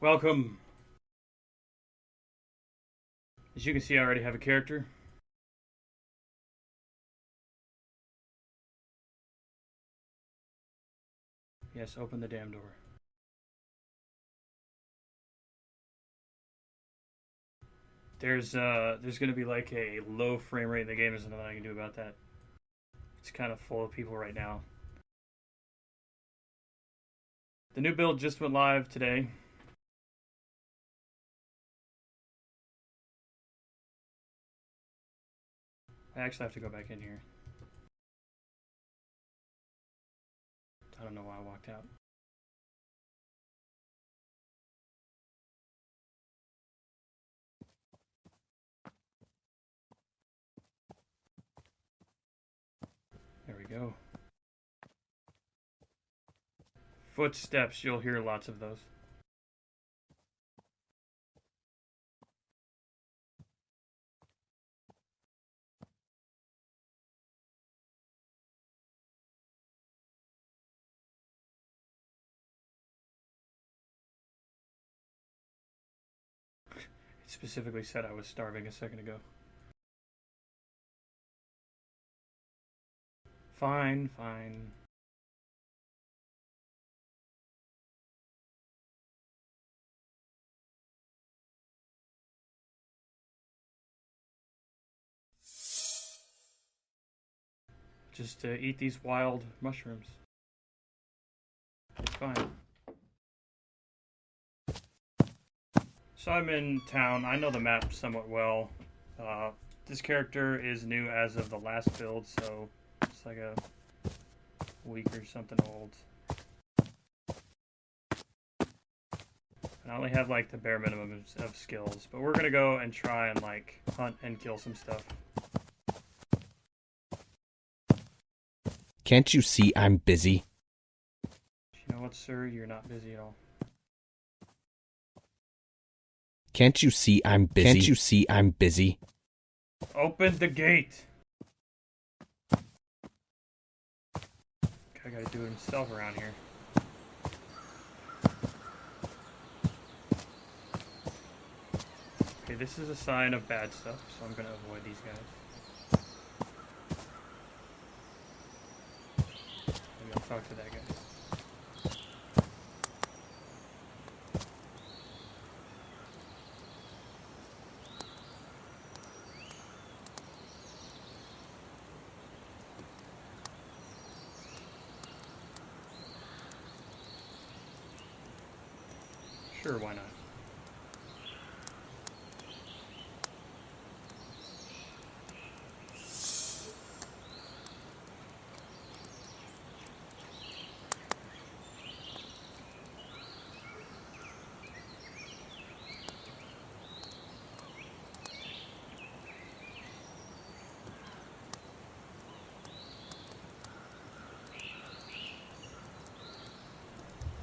Welcome. As you can see, I already have a character. Yes, open the damn door. There's gonna be like a low frame rate in the game. There's nothing I can do about that. It's kind of full of people right now. The new build just went live today. I actually have to go back in here. I don't know why I walked out. There we go. Footsteps, you'll hear lots of those. It specifically said I was starving a second ago. Fine, fine. Just eat these wild mushrooms. It's fine. So I'm in town. I know the map somewhat well. This character is new as of the last build, so it's like a week or something old. And I only have like the bare minimum of skills, but we're gonna go and try and like hunt and kill some stuff. Can't you see I'm busy? You know what, sir? You're not busy at all. Can't you see I'm busy? Can't you see I'm busy? Open the gate! I gotta do it himself around here. Okay, this is a sign of bad stuff, so I'm gonna avoid these guys. Maybe I'll talk to that guy. Sure, why not?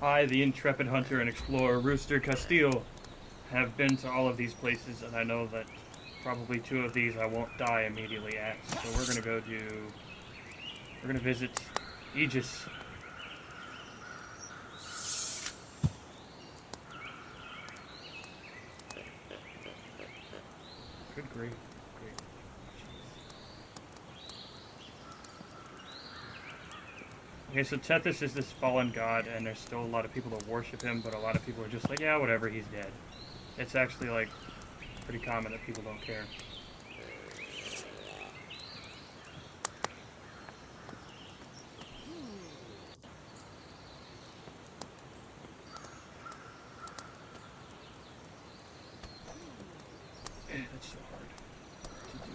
I, the intrepid hunter and explorer Rooster Castillo, have been to all of these places, and I know that probably two of these I won't die immediately at. So we're gonna visit Aegis. Good grief. Great. Okay, so Tethys is this fallen god, and there's still a lot of people that worship him, but a lot of people are just like, yeah, whatever, he's dead. It's actually, like, pretty common that people don't care. That's so hard to do.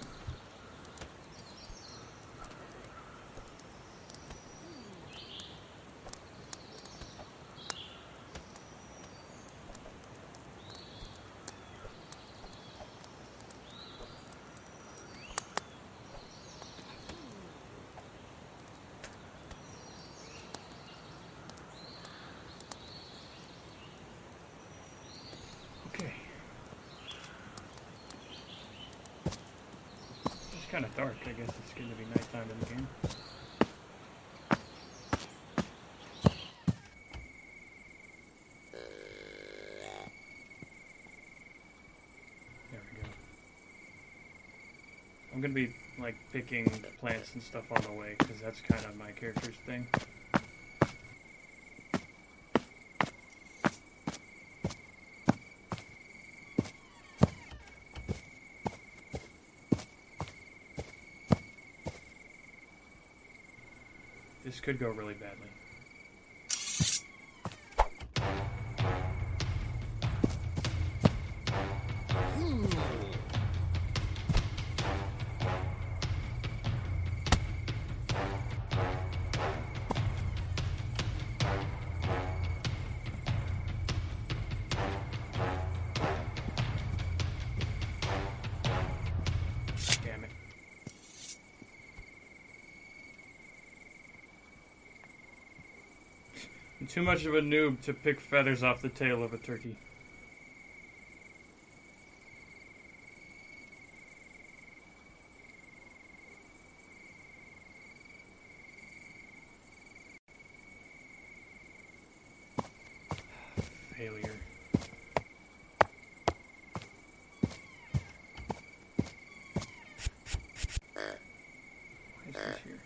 Okay. It's kind of dark. I guess it's going to be nighttime in the game. I'm gonna be like picking plants and stuff on the way because that's kind of my character's thing. This could go really badly. Damn it. I'm too much of a noob to pick feathers off the tail of a turkey. Failure. Why is this here?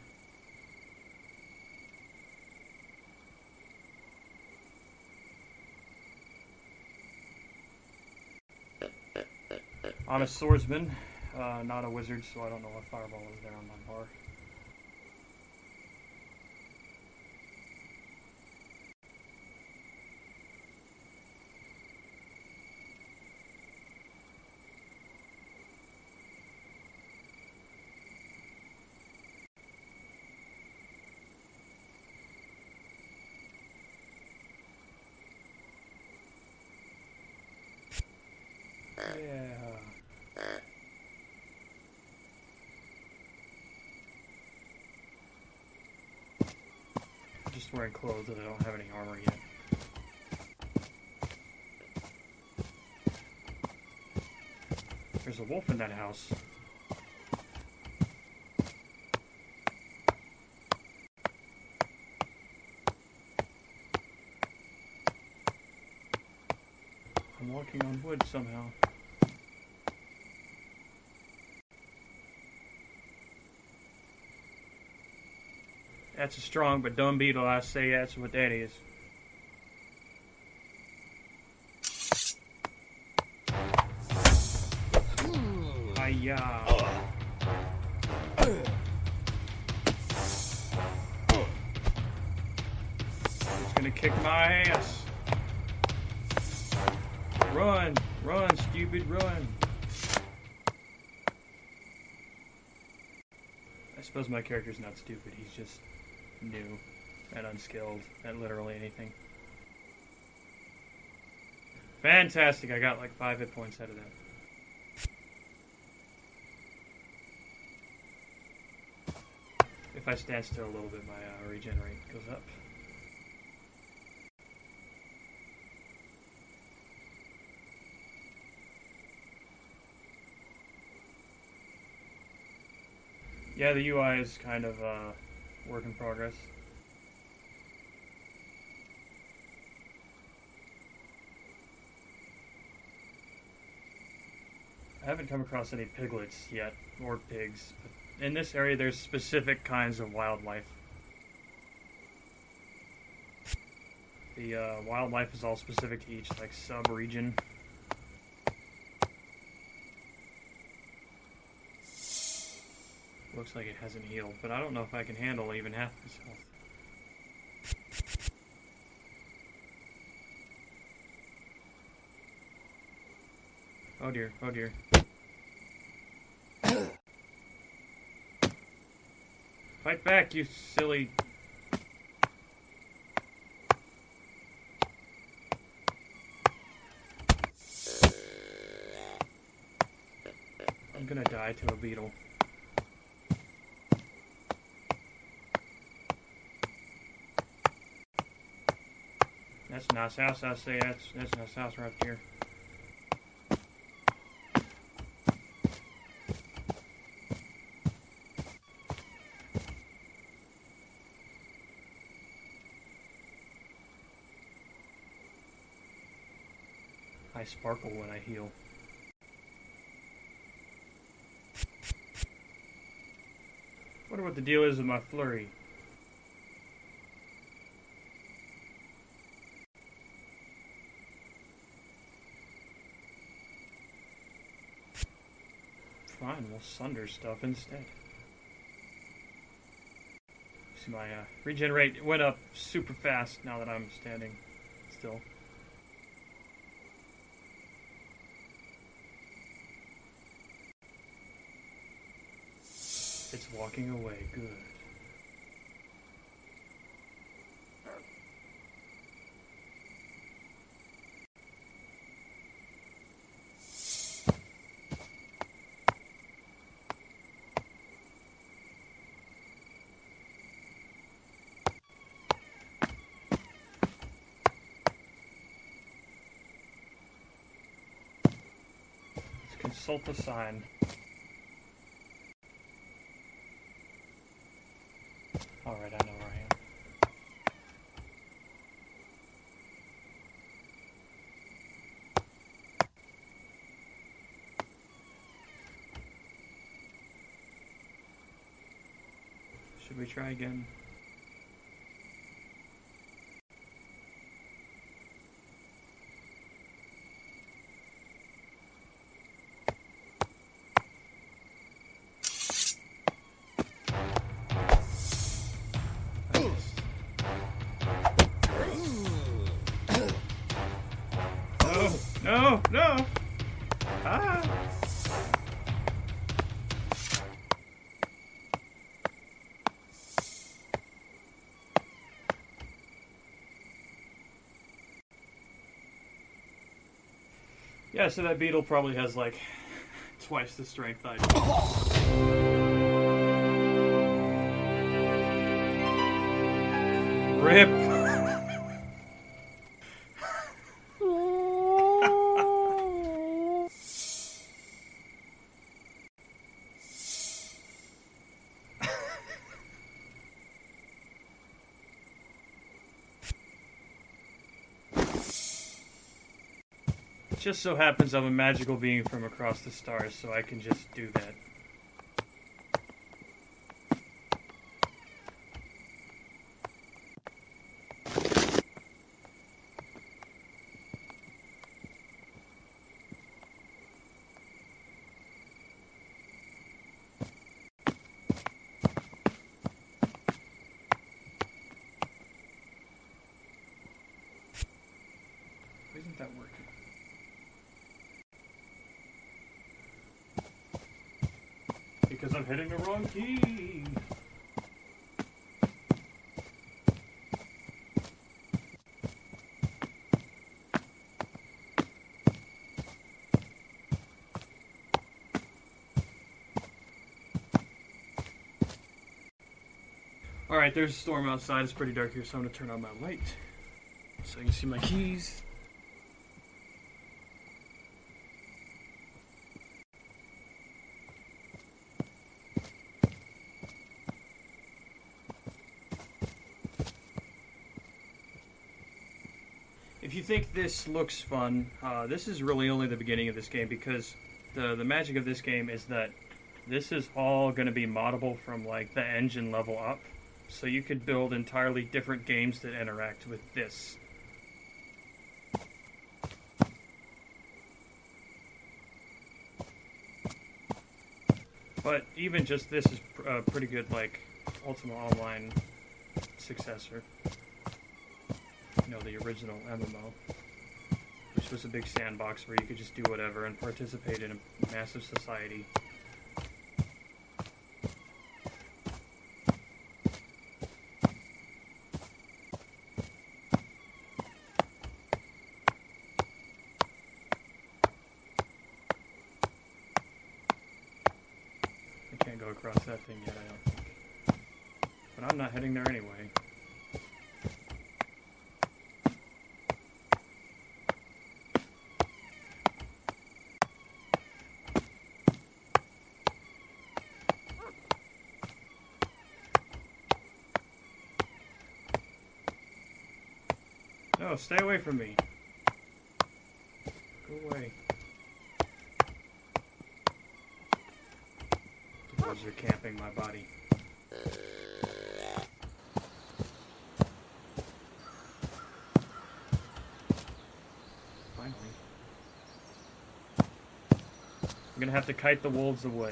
I'm a swordsman, not a wizard, so I don't know what fireball is there on my bar. Yeah. I'm just wearing clothes and I don't have any armor yet. There's a wolf in that house. I'm walking on wood somehow. That's a strong but dumb beetle. I say that's what that is. Hiya. It's gonna kick my ass. Run! Run, stupid, run! I suppose my character's not stupid, he's just new and unskilled at literally anything. Fantastic, I got like 5 hit points out of that. If I stand still a little bit, my regenerate goes up. Yeah, the UI is kind of work in progress. I haven't come across any piglets yet, or pigs. But in this area, there's specific kinds of wildlife. The wildlife is all specific to each, like, sub-region. Looks like it hasn't healed, but I don't know if I can handle even half this health. Oh dear, oh dear. Fight back, you silly... I'm gonna die to a beetle. That's a nice house, I say. That's a nice house right here. I sparkle when I heal. Wonder what the deal is with my flurry. Fine, we'll sunder stuff instead. See, my regenerate went up super fast now that I'm standing still. It's walking away. Good. Let's consult the sign. Alright, I know where I am. Should we try again? No, no! Ah! Yeah, so that beetle probably has like twice the strength I do. RIP! Just so happens I'm a magical being from across the stars, so I can just do that. Why isn't that working? Because I'm hitting the wrong key. Alright, there's a storm outside. It's pretty dark here, so I'm going to turn on my light so you can see my keys. If you think this looks fun, this is really only the beginning of this game, because the magic of this game is that this is all going to be moddable from like the engine level up. So you could build entirely different games that interact with this. But even just this is a pretty good like Ultima Online successor. You know, the original MMO, which was a big sandbox where you could just do whatever and participate in a massive society. I can't go across that thing yet, I don't think. But I'm not heading there anyway. No, stay away from me. Go away. The wolves are camping my body. Finally. I'm gonna have to kite the wolves away.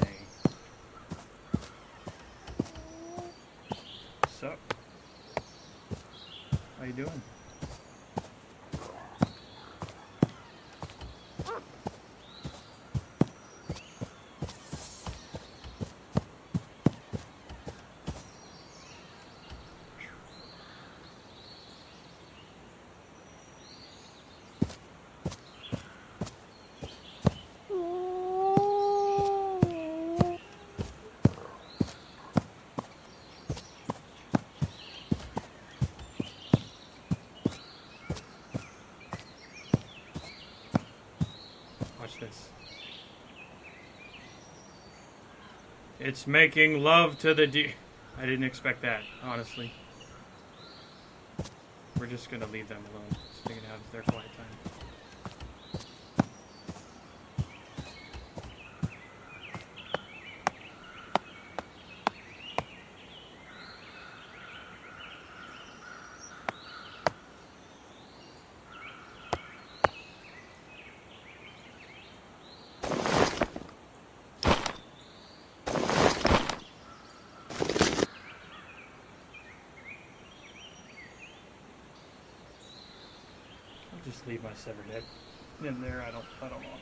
What's up? How you doing? Watch this. It's making love to the deer. I didn't expect that, honestly. We're just gonna leave them alone, so they can have their quiet time. I'll just leave my severed head in there. I don't want it.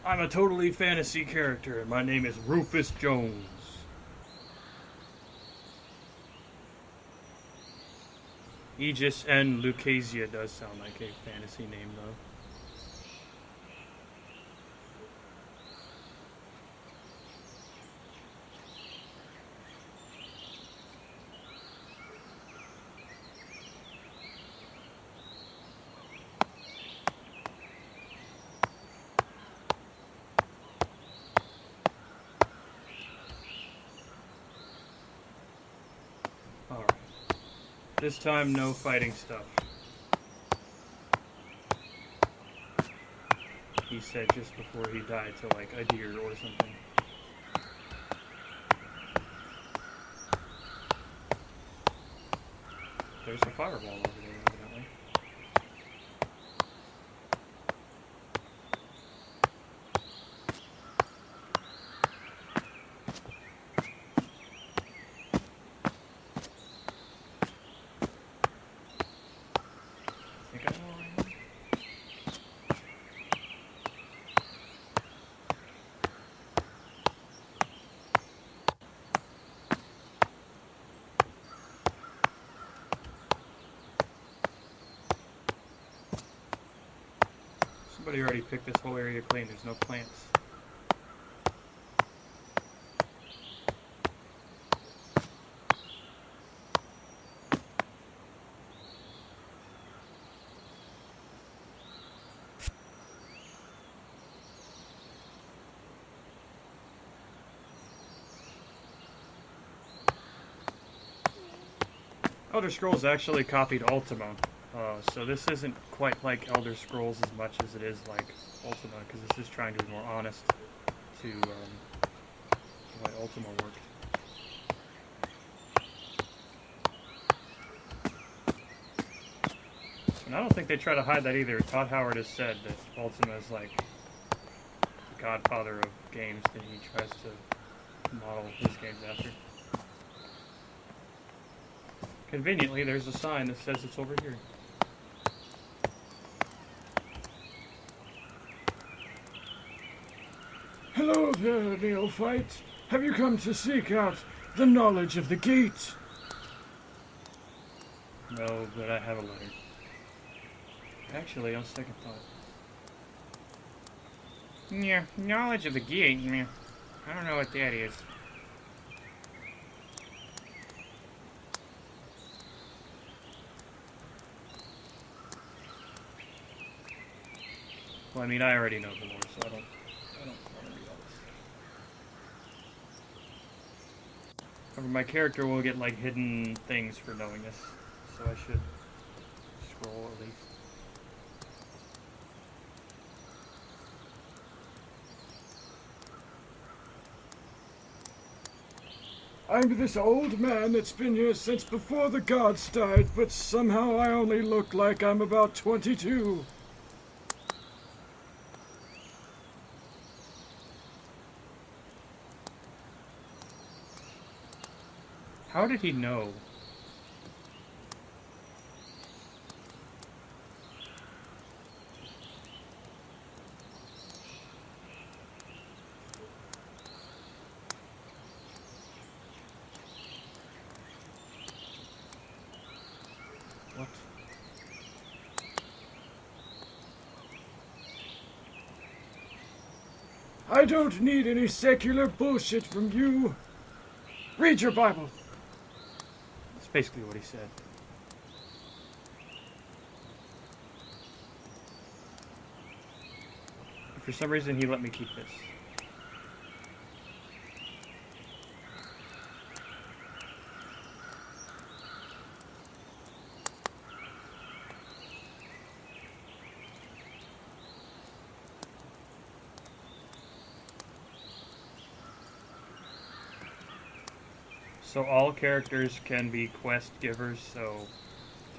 I'm a totally fantasy character, and my name is Rufus Jones. Aegis and Lucasia does sound like a fantasy name, though. Alright. This time, no fighting stuff. He said just before he died to, like, a deer or something. There's a fireball over there, evidently. I think I know where I am. Somebody already picked this whole area clean. There's no plants. Elder Scrolls actually copied Ultima, so this isn't quite like Elder Scrolls as much as it is like Ultima, because this is trying to be more honest to the way Ultima worked. And I don't think they try to hide that either. Todd Howard has said that Ultima is like the godfather of games that he tries to model his games after. Conveniently, there's a sign that says it's over here. Hello there, neophyte. Have you come to seek out the knowledge of the gate? No, but I have a letter. Actually, on second thought. Yeah, knowledge of the gate. Meh. I don't know what that is. Well, I mean, I already know the lore, so I don't want to read all this. However, my character will get, like, hidden things for knowing this, so I should scroll at least. I'm this old man that's been here since before the gods died, but somehow I only look like I'm about 22. How did he know? What? I don't need any secular bullshit from you. Read your Bible. That's basically what he said. For some reason, he let me keep this. So all characters can be quest givers, so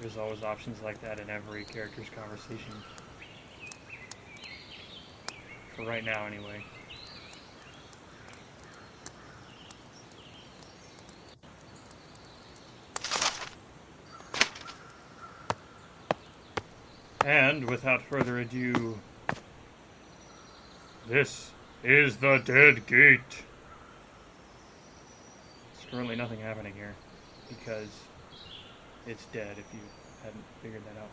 there's always options like that in every character's conversation. For right now, anyway. And without further ado, this is the Dead Gate. There's currently nothing happening here because it's dead if you hadn't figured that out.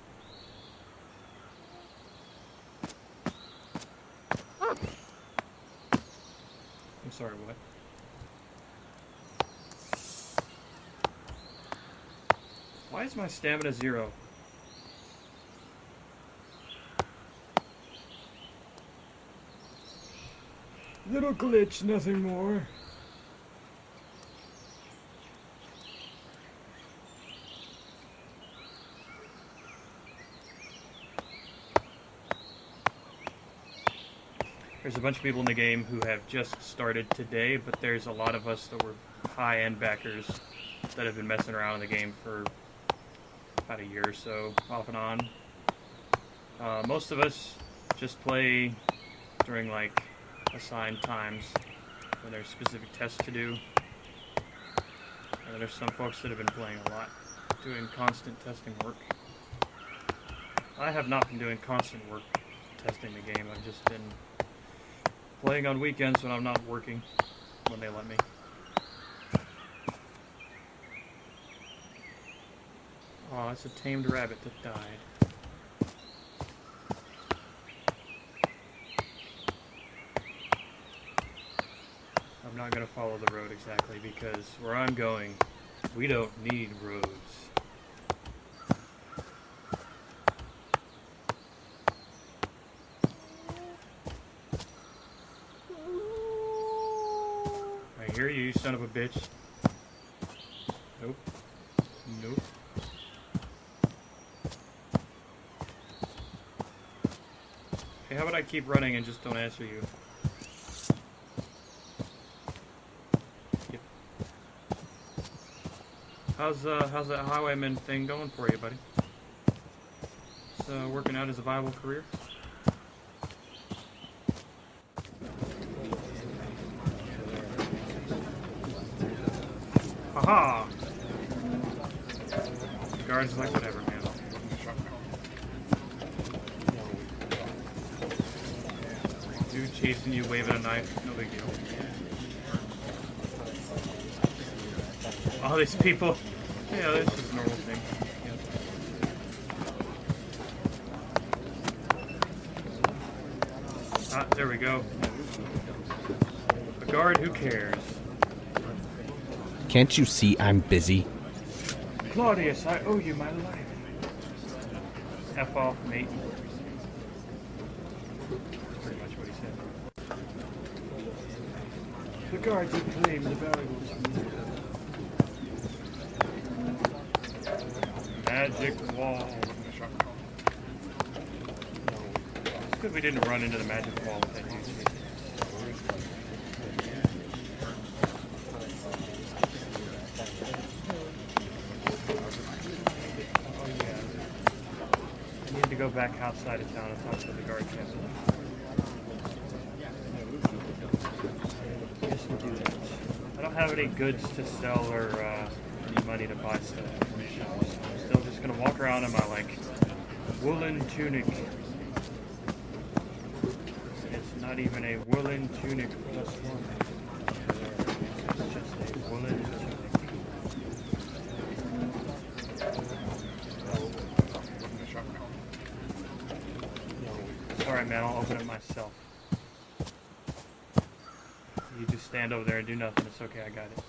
I'm sorry, what? Why is my stamina 0? Little glitch, nothing more. There's a bunch of people in the game who have just started today, but there's a lot of us that were high-end backers that have been messing around in the game for about a year or so, off and on. Most of us just play during, like, assigned times when there's specific tests to do. And there's some folks that have been playing a lot, doing constant testing work. I have not been doing constant work testing the game. I've just been playing on weekends when I'm not working, when they let me. Oh, it's a tamed rabbit that died. I'm not going to follow the road exactly because where I'm going, we don't need roads. I hear you, you son of a bitch. Nope. Nope. Hey, how about I keep running and just don't answer you? Yep. How's that highwayman thing going for you, buddy? It's working out as a viable career? Haha! The guard's like, whatever, man. Dude chasing you, waving a knife, no big deal. All these people, yeah, this is a normal thing. There we go. A guard who cares. Can't you see I'm busy? Claudius, I owe you my life. F off, mate. That's pretty much what he said. The guards have claimed the valuables from the Magic wall. It's good we didn't run into the magic wall with that dude. Oh yeah. I need to go back outside of town and talk to the guard captain. Yes, we'll do that. I don't have any goods to sell or any money to buy stuff from shops. I'm still just gonna walk around in my like woolen tunic. It's not even a woolen tunic plus one. It's just a woolen tunic. Alright man, I'll open it myself. You just stand over there and do nothing. It's okay, I got it.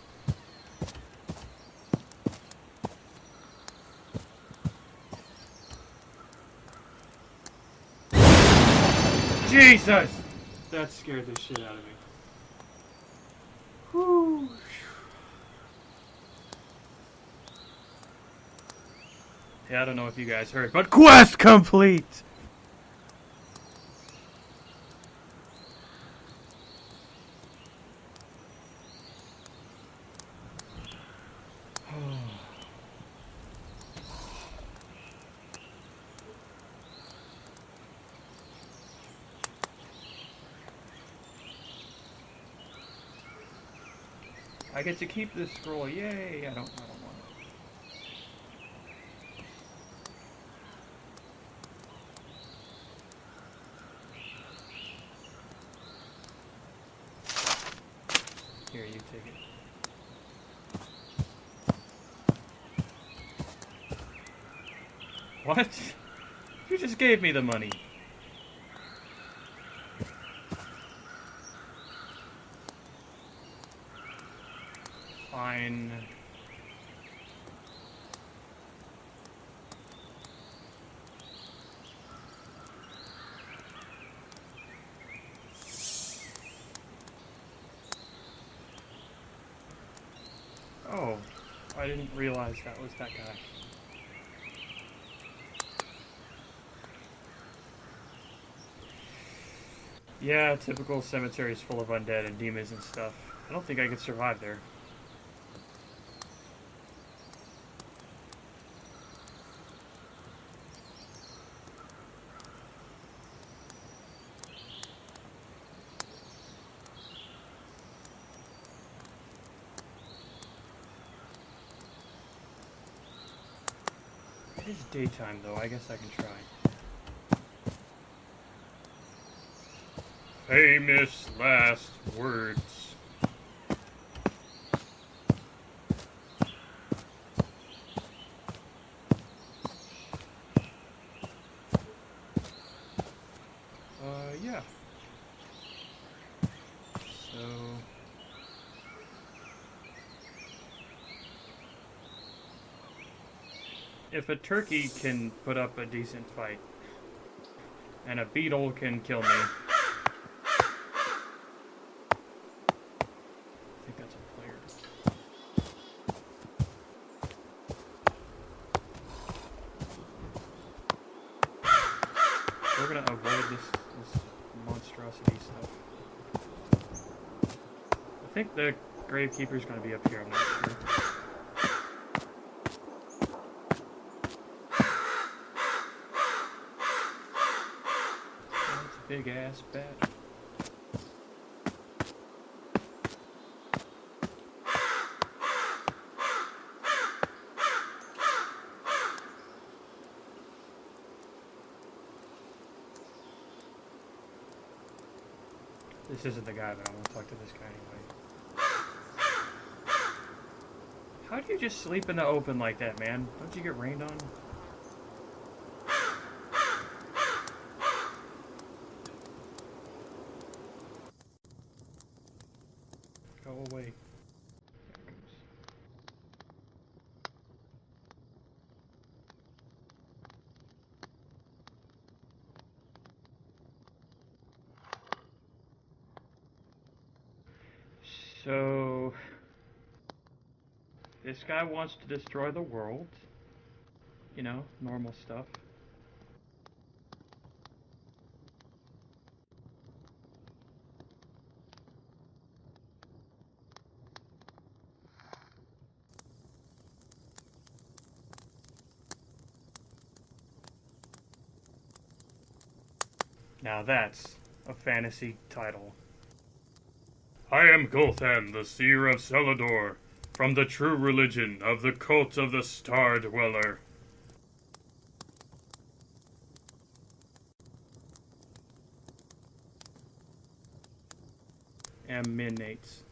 Jesus! That scared the shit out of me. Whew. Yeah, I don't know if you guys heard, but quest complete! I get to keep this scroll. Yay! I don't want it. Here, you take it. What? You just gave me the money. Fine. Oh, I didn't realize that was that guy. Yeah, typical cemeteries full of undead and demons and stuff. I don't think I could survive there. It is daytime though, I guess I can try. Famous last words. Yeah. So... if a turkey can put up a decent fight, and a beetle can kill me, I think that's a player. We're gonna avoid this monstrosity stuff. I think the gravekeeper's gonna be up here, I'm not sure. Big ass bat. This isn't the guy, but I want to talk to this guy anyway. How do you just sleep in the open like that, man? Don't you get rained on? Go away. There it goes. So, this guy wants to destroy the world. You know, normal stuff. Now that's a fantasy title. I am Gul'than, the seer of Celador, from the true religion of the cult of the Star Dweller. Emanates.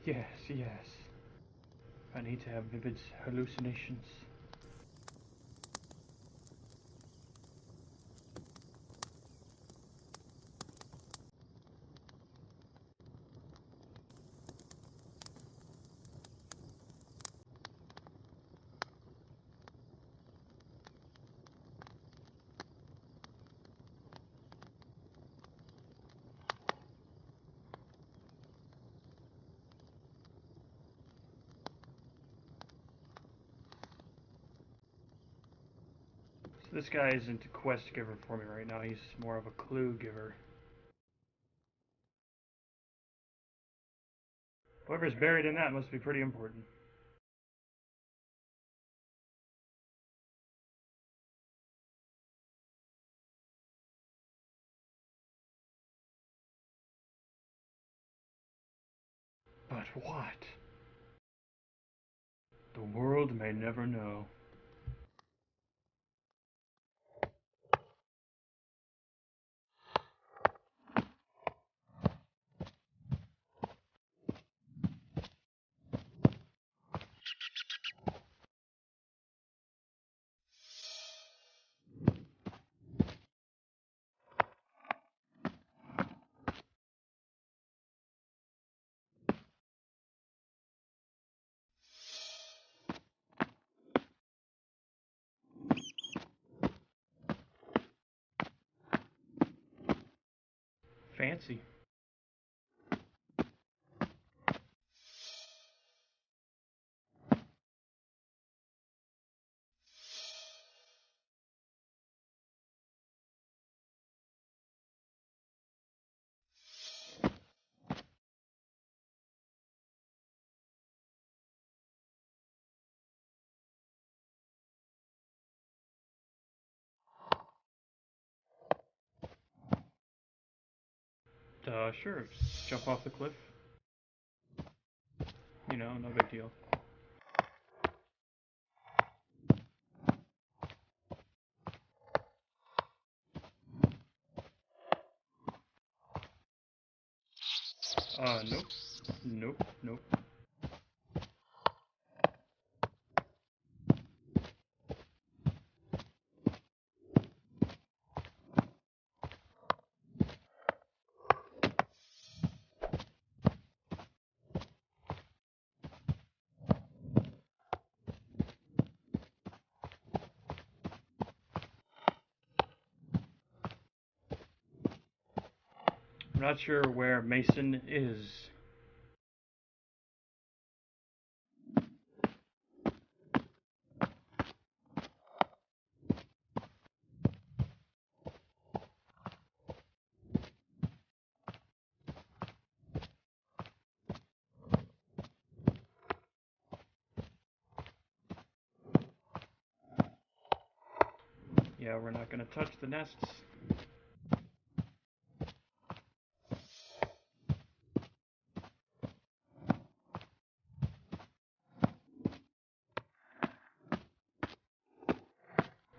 Yes, yes. I need to have vivid hallucinations. So this guy isn't a quest giver for me right now, he's more of a clue giver. Whoever's buried in that must be pretty important. But what? The world may never know. Fancy. Sure. Jump off the cliff. You know, no big deal. Nope. Nope, nope. I'm not sure where Mason is. Yeah, we're not gonna touch the nests.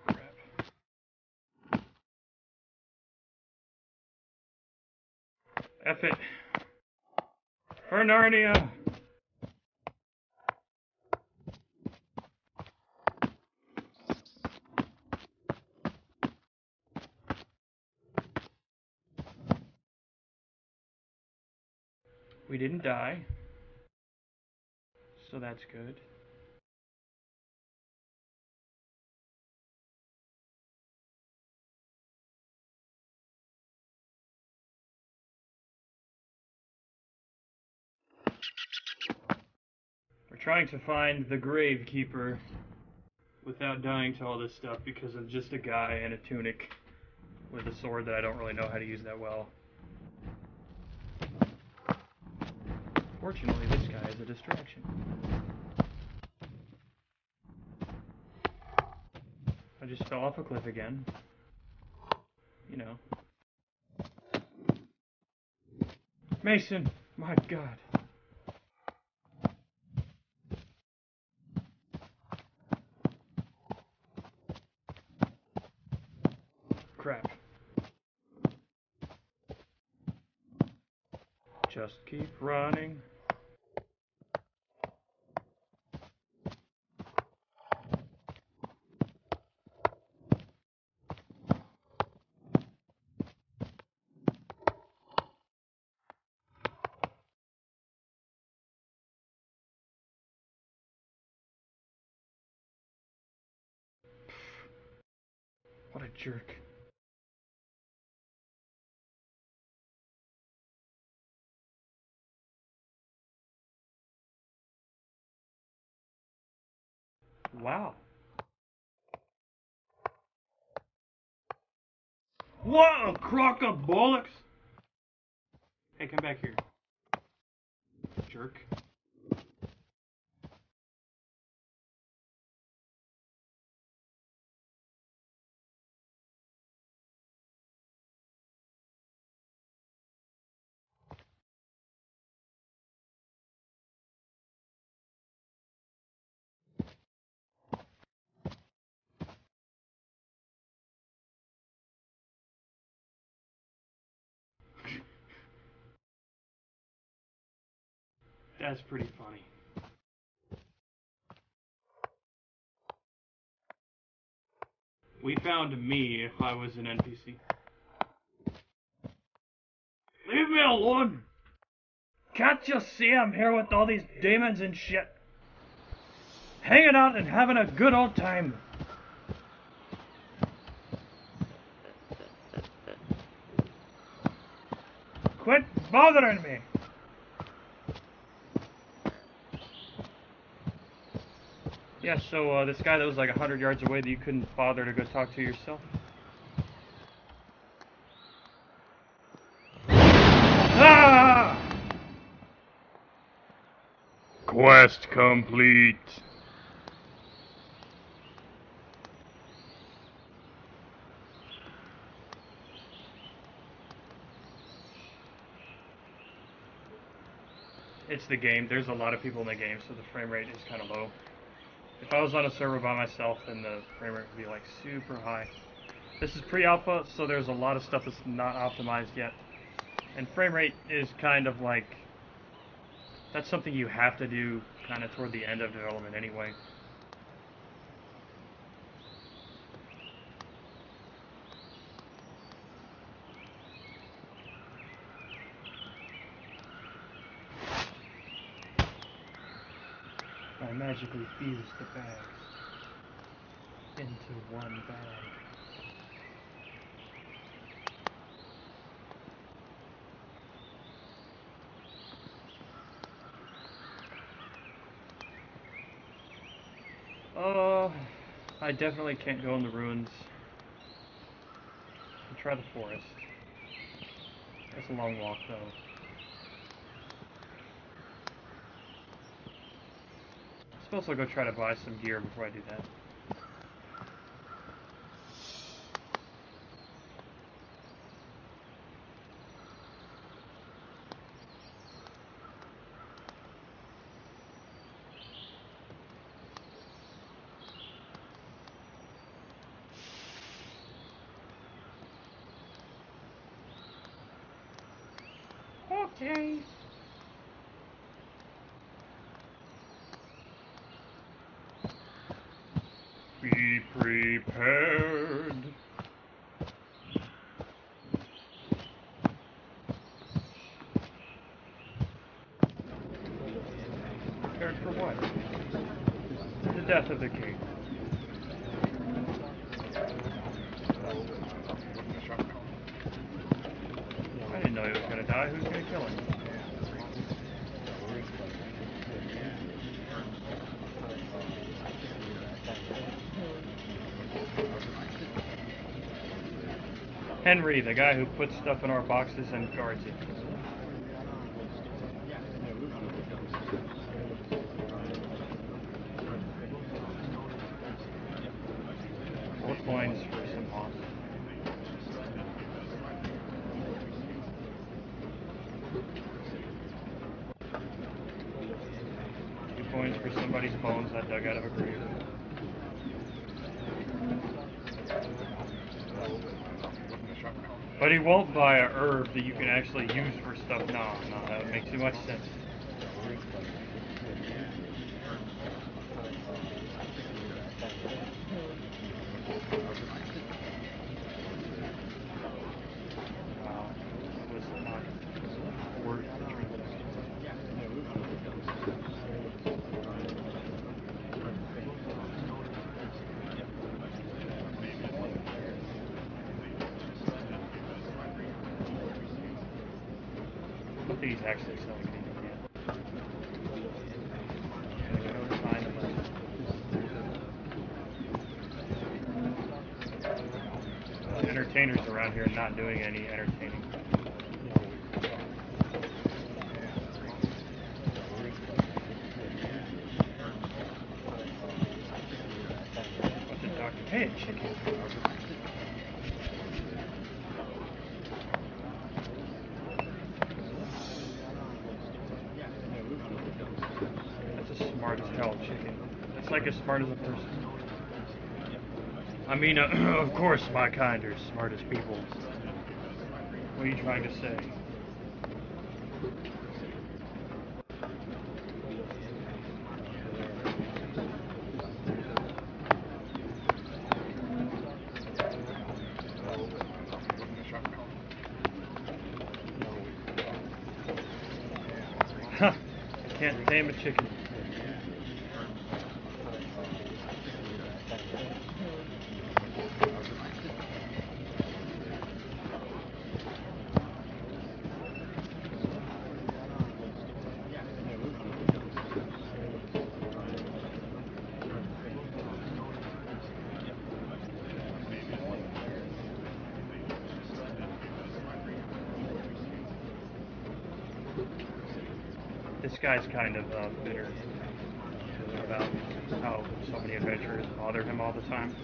Crap. F it. For Narnia! We didn't die, so that's good. We're trying to find the Gravekeeper without dying to all this stuff because of just a guy in a tunic with a sword that I don't really know how to use that well. Fortunately, this guy is a distraction. I just fell off a cliff again. You know. Mason! My God. Crap. Just keep running. What a jerk. Wow. What a crock of bollocks! Hey, come back here. Jerk. That's pretty funny. We found me if I was an NPC. Leave me alone! Can't you see I'm here with all these demons and shit? Hanging out and having a good old time. Quit bothering me! Yeah, so this guy that was like 100 yards away that you couldn't bother to go talk to yourself? Ah! Quest complete. It's the game. There's a lot of people in the game, so the frame rate is kind of low. If I was on a server by myself, then the frame rate would be like super high. This is pre-alpha, so there's a lot of stuff that's not optimized yet. And frame rate is kind of like, that's something you have to do kind of toward the end of development anyway. I magically fused the bags into one bag. I definitely can't go in the ruins. I'll try the forest. It's a long walk though. I suppose I'll go try to buy some gear before I do that. Okay. Be prepared. Prepared for what? For the death of the king. I didn't know he was gonna die. Who's gonna kill him? Henry, the guy who puts stuff in our boxes and guards it. Four coins for some moss. 2 coins for somebody's bones I dug out of a grave. But he won't buy a herb that you can actually use for stuff. Nah, that would make too much sense. Wow, that was not worth the transaction. I don't think he's actually selling anything yet. I'm gonna go find a legend. The entertainers around here not doing any entertaining. Bunch of doctor. Hey, a chicken. That's a smart as hell chicken. That's like as smart as a person. I mean, of course, my kind are smart as people. What are you trying to say? Huh. I can't tame a chicken. This guy's kind of bitter about how so many adventurers bother him all the time.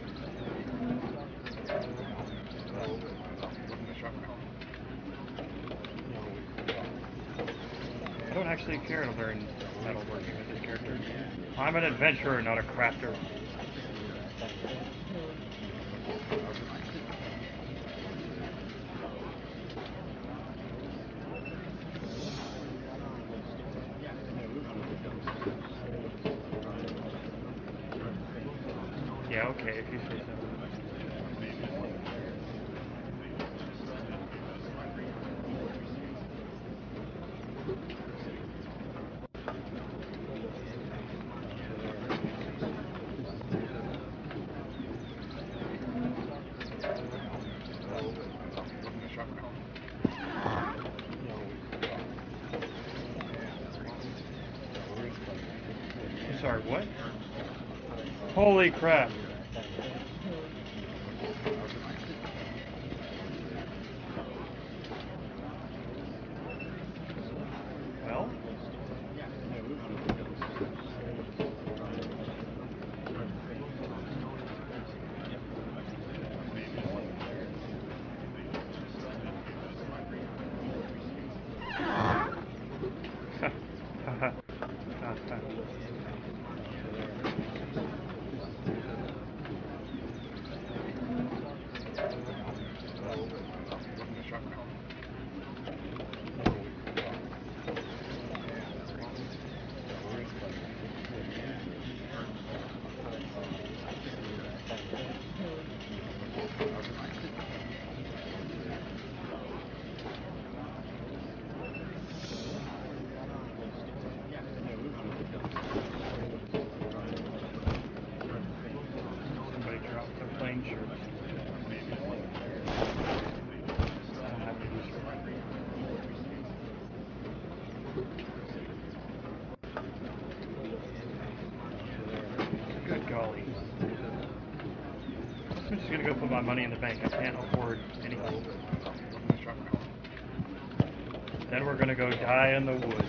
I don't actually care to learn metalworking with this character. I'm an adventurer, not a crafter. Yeah, okay, if you say so. I'm sorry, what? Holy crap. Well? just gonna go put my money in the bank. I can't afford any gold. Then we're gonna go die in the woods.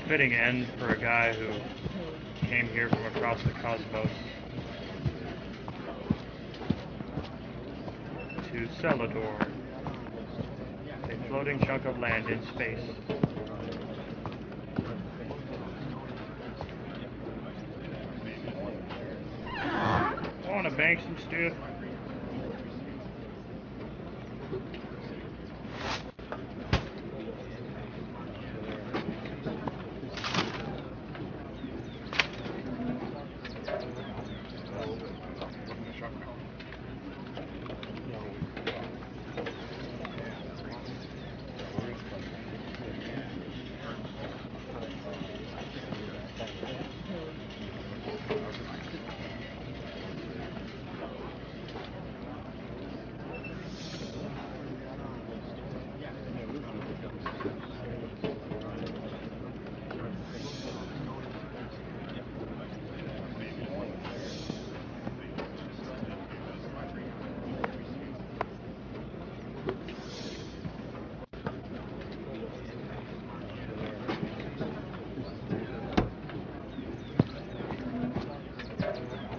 Fitting end for a guy who came here from across the cosmos to Celador, a floating chunk of land in space. Wanna bank some stuff?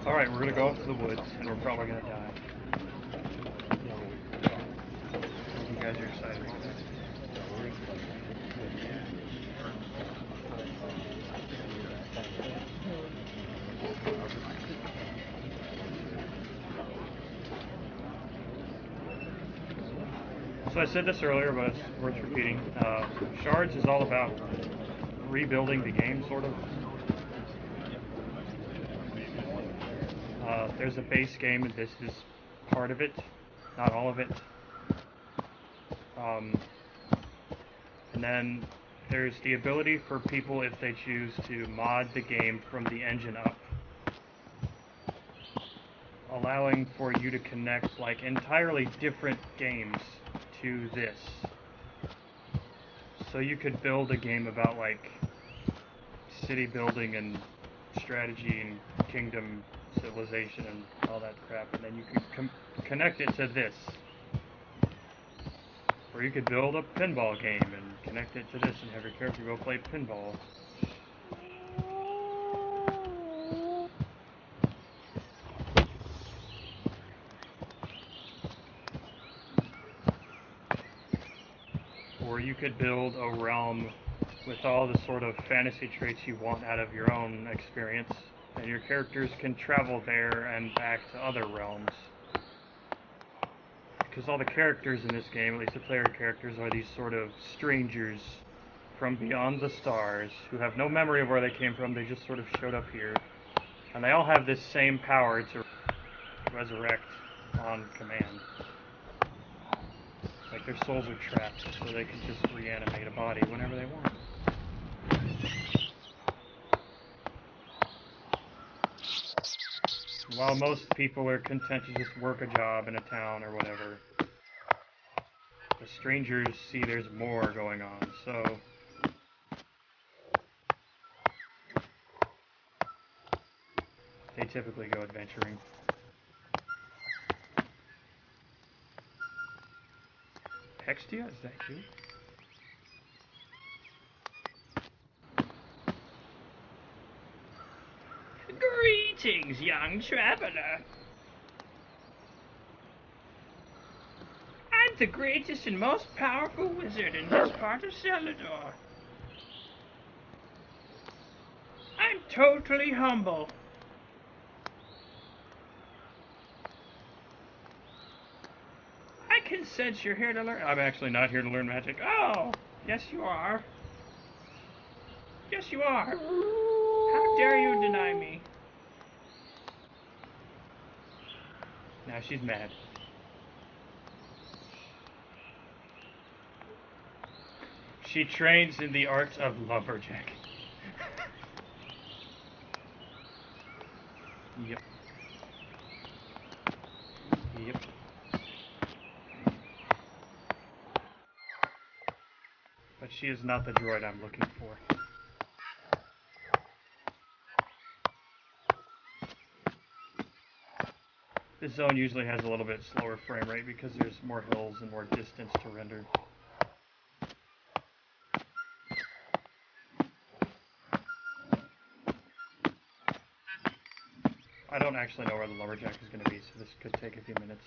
Alright, we're gonna go off to the woods, and we're probably gonna die. I hope you guys are excited for that. So I said this earlier, but it's worth repeating. Shards is all about rebuilding the game, sort of. There's a base game, and this is part of it, not all of it. And then there's the ability for people, if they choose, to mod the game from the engine up, allowing for you to connect like entirely different games to this. So you could build a game about like city building and strategy and kingdom civilization and all that crap, and then you could connect it to this. Or you could build a pinball game and connect it to this and have your character go play pinball. Or you could build a realm with all the sort of fantasy traits you want out of your own experience, and your characters can travel there and back to other realms. Because all the characters in this game, at least the player characters, are these sort of strangers from beyond the stars who have no memory of where they came from. They just sort of showed up here. And they all have this same power to resurrect on command. Like their souls are trapped, so they can just reanimate a body whenever they want. While most people are content to just work a job in a town or whatever, the strangers see there's more going on, so they typically go adventuring. Hextia, is that you? Greetings, young traveler. I'm the greatest and most powerful wizard in this part of Celador. I'm totally humble. I can sense you're here to learn. I'm actually not here to learn magic. Oh, yes you are. Yes you are. How dare you deny me? Now she's mad. She trains in the art of lumberjack. Yep. Yep. But she is not the droid I'm looking for. This zone usually has a little bit slower frame rate because there's more hills and more distance to render. I don't actually know where the lumberjack is going to be, so this could take a few minutes.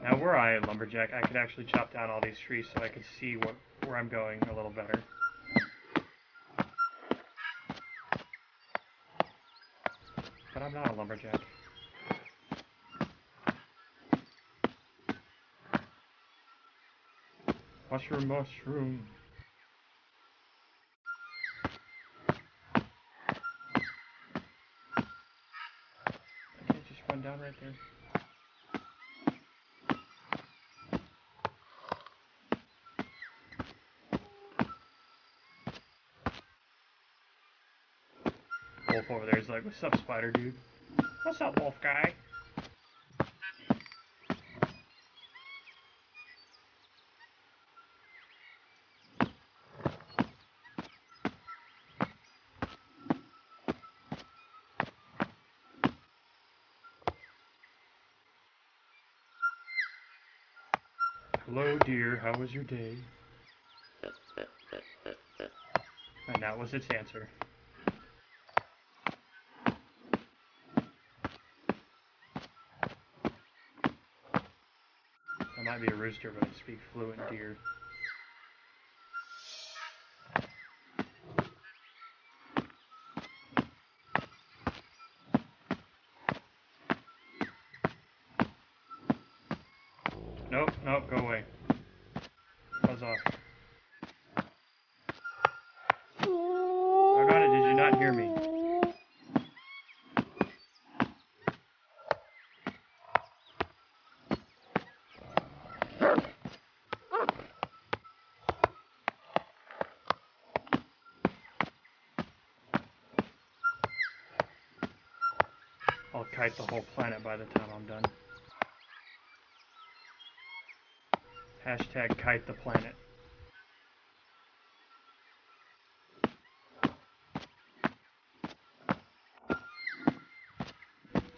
Now, were I a lumberjack, I could actually chop down all these trees so I could see where I'm going a little better. But I'm not a lumberjack. Mushroom, mushroom. I can't just run down right there. Wolf over there is like, what's up, spider dude? What's up, wolf guy? Hello, dear, how was your day? And that was its answer. I might be a rooster, but I speak fluent deer. Nope, nope, go away. Buzz off. Doggone it, did you not hear me? I'll kite the whole planet by the time I'm done. Hashtag kite the planet.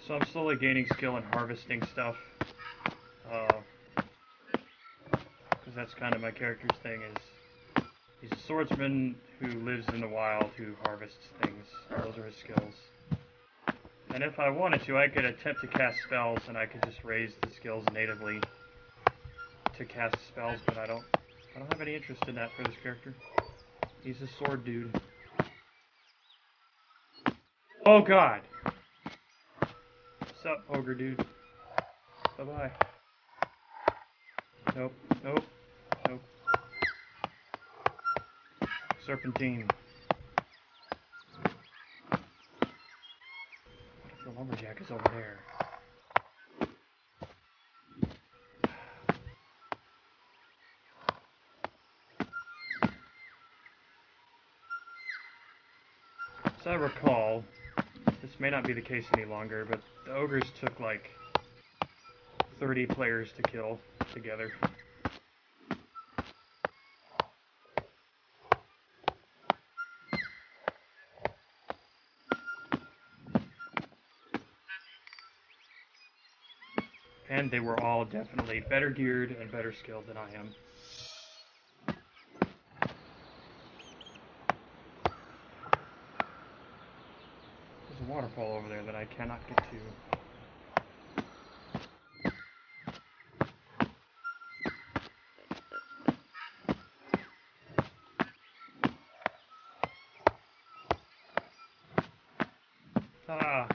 So I'm slowly gaining skill in harvesting stuff. Because that's kind of my character's thing, is he's a swordsman who lives in the wild, who harvests things. Those are his skills. And if I wanted to, I could attempt to cast spells, and I could just raise the skills natively to cast spells, but I don't have any interest in that for this character. He's a sword dude. Oh god! What's up, ogre dude? Bye-bye. Nope, nope, nope. Serpentine. What if the lumberjack is over there? As I recall, this may not be the case any longer, but the ogres took like 30 players to kill together. And they were all definitely better geared and better skilled than I am. There's a waterfall over there that I cannot get to. Ah.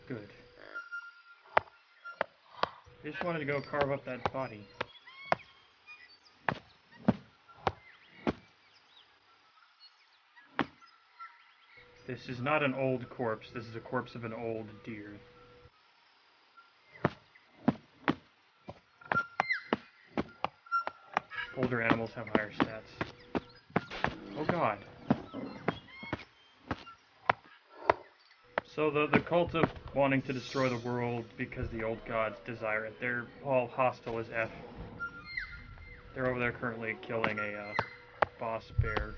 Good. I just wanted to go carve up that body. This is not an old corpse. This is a corpse of an old deer. Older animals have higher stats. Oh god. So the cult of wanting to destroy the world because the old gods desire it, they're all hostile as F. They're over there currently killing a boss bear.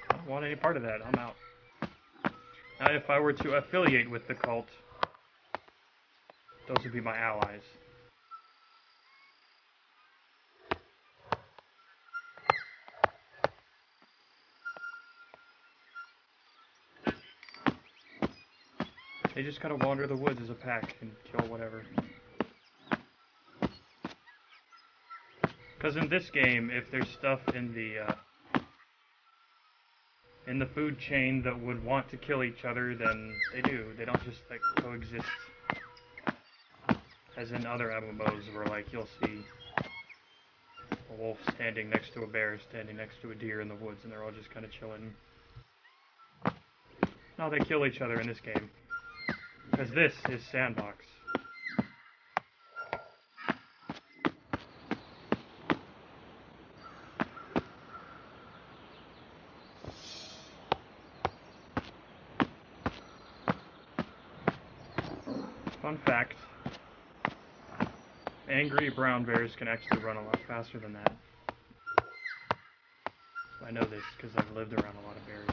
I don't want any part of that. I'm out. Now, if I were to affiliate with the cult, those would be my allies. They just kind of wander the woods as a pack and kill whatever. Because in this game, if there's stuff in the food chain that would want to kill each other, then they do. They don't just like coexist. As in other MMOs where like you'll see a wolf standing next to a bear, standing next to a deer in the woods, and they're all just kind of chilling. No, they kill each other in this game. Because this is Sandbox. Fun fact, angry brown bears can actually run a lot faster than that. I know this because I've lived around a lot of bears.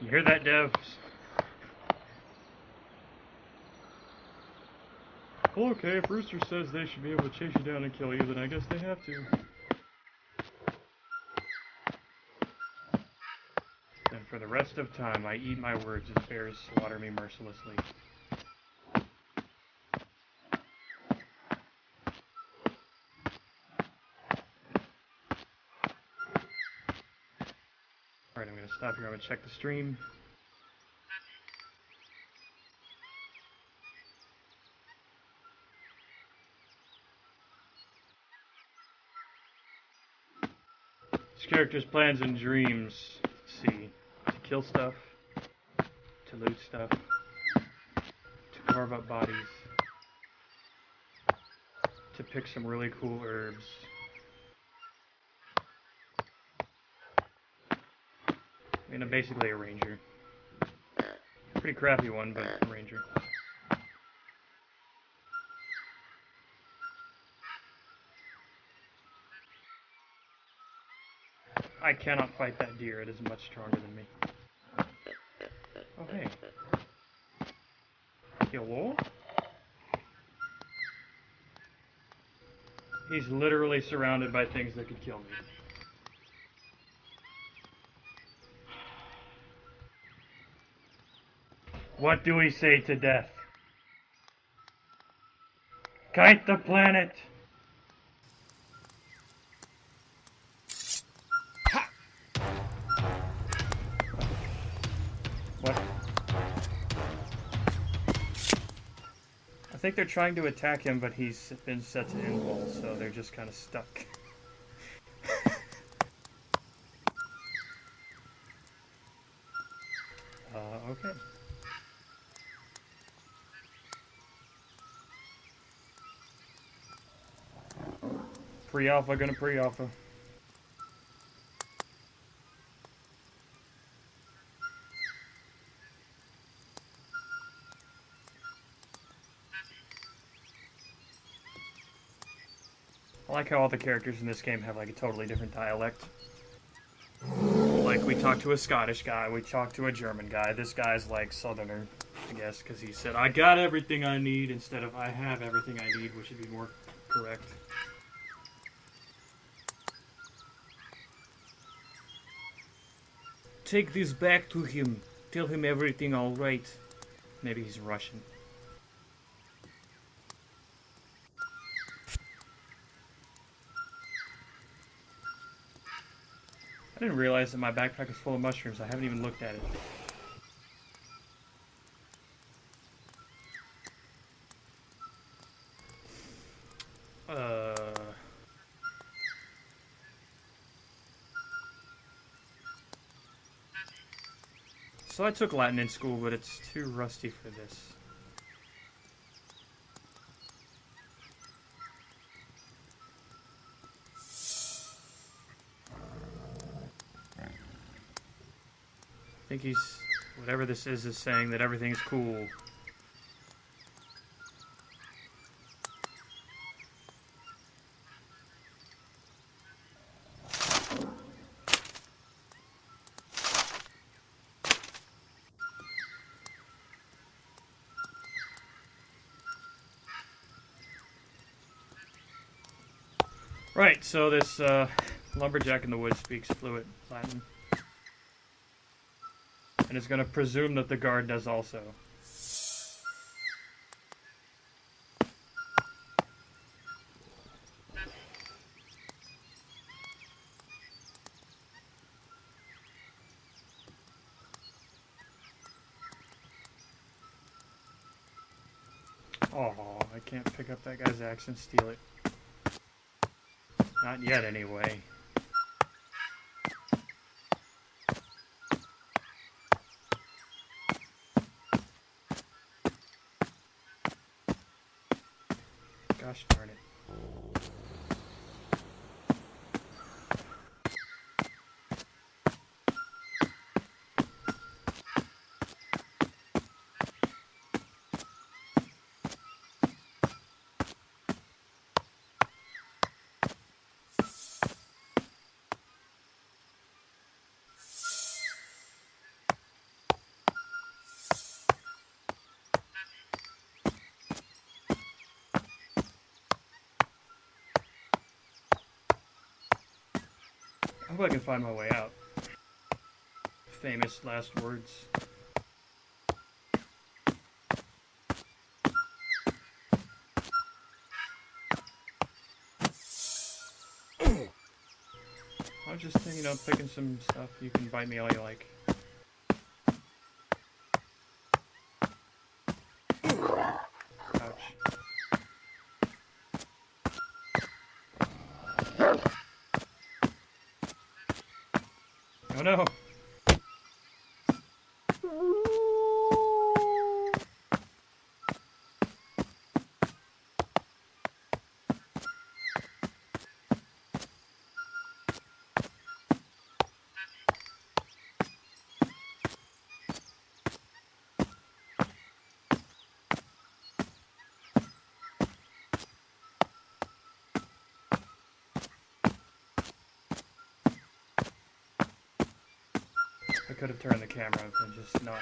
You hear that, Dev? Well, okay, if Rooster says they should be able to chase you down and kill you, then I guess they have to. And for the rest of time, I eat my words as bears slaughter me mercilessly. Alright, I'm going to stop here. I'm going to check the stream. This character's plans and dreams. Let's see. To kill stuff. To loot stuff. To carve up bodies. To pick some really cool herbs. I mean, I'm basically a ranger. Pretty crappy one, but a ranger. I cannot fight that deer. It is much stronger than me. Oh, hey. Hello? He's literally surrounded by things that could kill me. What do we say to death? Kite the planet! What? I think they're trying to attack him, but he's been set to invul, so they're just kind of stuck. Okay. Pre-alpha, gonna pre-alpha. I like how all the characters in this game have like a totally different dialect. Like, we talked to a Scottish guy, we talked to a German guy. This guy's like Southerner, I guess, because he said, I got everything I need, instead of I have everything I need, which would be more correct. Take this back to him. Tell him everything alright. Maybe he's Russian. I didn't realize that my backpack is full of mushrooms. I haven't even looked at it. So I took Latin in school, but it's too rusty for this. I think he's, whatever this is saying that everything's cool. Right, so this lumberjack in the woods speaks fluent Latin. And is going to presume that the guard does also. Oh, I can't pick up that guy's axe and steal it. Not yet, anyway. Gosh darn it. I hope I can find my way out. Famous last words. I was just thinking, picking some stuff. You can bite me all you like. Ouch. Oh no! I could have turned the camera and just not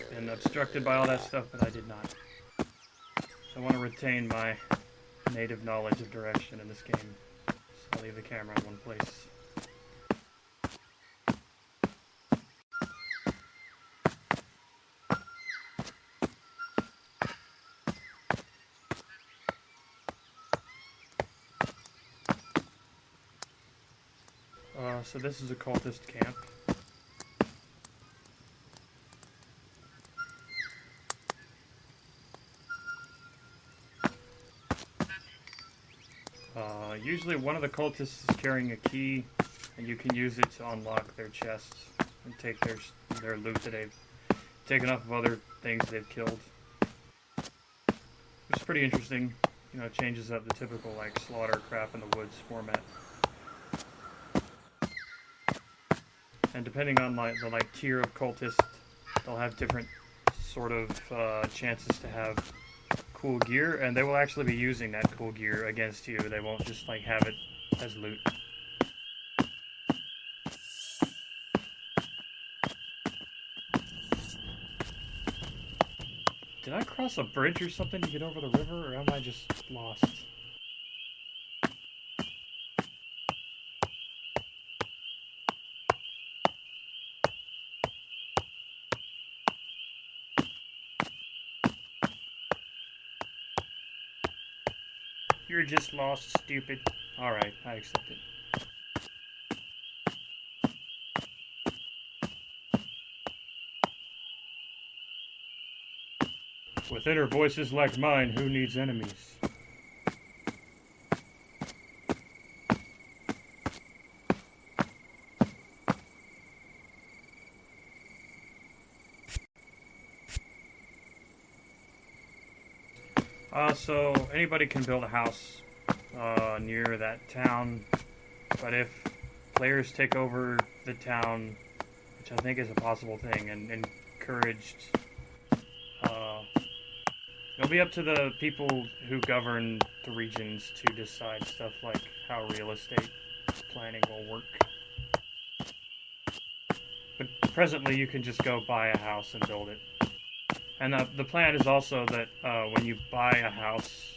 been obstructed by all that stuff, but I did not. So I want to retain my native knowledge of direction in this game. So I'll leave the camera in one place. So this is a cultist camp. Usually one of the cultists is carrying a key, and you can use it to unlock their chests and take their loot that they've taken off of other things they've killed. It's pretty interesting. Changes up the typical like slaughter crap in the woods format. And depending on the tier of cultist, they'll have different sort of chances to have cool gear, and they will actually be using that cool gear against you. They won't just have it as loot. Did I cross a bridge or something to get over the river, or am I just lost? You're just lost, stupid. Alright, I accept it. With inner voices like mine, who needs enemies? So anybody can build a house near that town, but if players take over the town, which I think is a possible thing, and encouraged, it'll be up to the people who govern the regions to decide stuff like how real estate planning will work. But presently you can just go buy a house and build it. And the plan is also that when you buy a house,